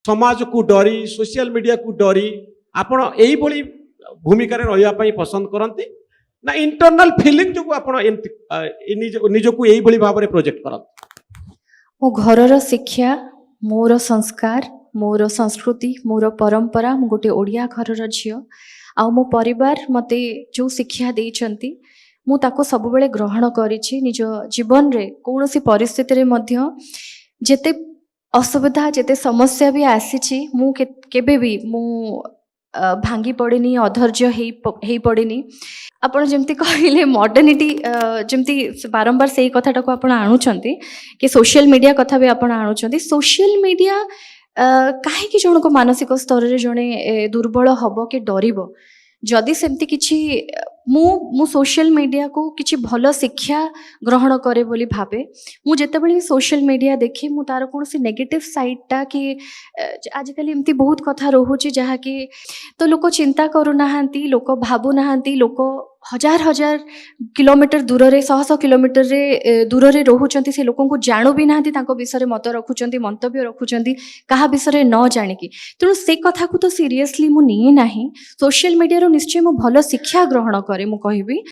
समाज को डरी सोशल मीडिया को डरी आपण एई भली भूमिका रहिया पई पसंद करंती ना इंटरनल फीलिंग जो आपण निजको एई भली भाव में प्रोजेक्ट करंती? मो घरर शिक्षा मोर संस्कार मोर संस्कृति मोर परंपरा मु गोटे ओडिया घरर झियो आ मो परिवार मते जो शिक्षा देइचंती मु ताको सब बेले ग्रहण करिछि निज जीवन रे कोनोसी परिस्थिति रे मध्य जेते असुविधा जेते समस्या भी आसीछि मु केबे भी मु भांगी पड़ेनी अधैर्य हेई पड़ेनी आपण जेमती कहले मॉडर्निटी जेमती बारंबार सेही कथाटा को आपण आणुचंती कि सोशल मीडिया कथा भी आपण आणुचंती सोशल मीडिया काहे जन को मानसिक स्तर रे जने दुर्बल हबो कि डरिबो जदि सेमती किछि मु सोशल मीडिया को किछि भल शिक्षा ग्रहण करे बोली भाबे मु जेतेबेले सोशल मीडिया देखी मु तार कोनोसी नेगेटिव साइड टा कि आजिकल एमती बहुत कथा रहुची जहा कि तो लोक चिंता करू नाहांती लोक भाबू नाहांती लोक हजार हजार किलोमीटर दूर रे 100 किलोमीटर रे दूर रे रहुचंती से लोकन को जानू भी नाहांती तांको विषय मत रखुचंती मंतव्य रखुचंती कहा विषय न जानिकी तेणु से कथा को तो सीरियसली मु नहीं नाही सोशल मीडिया रो निश्चय मु भल शिक्षा ग्रहण करे मु कहबी।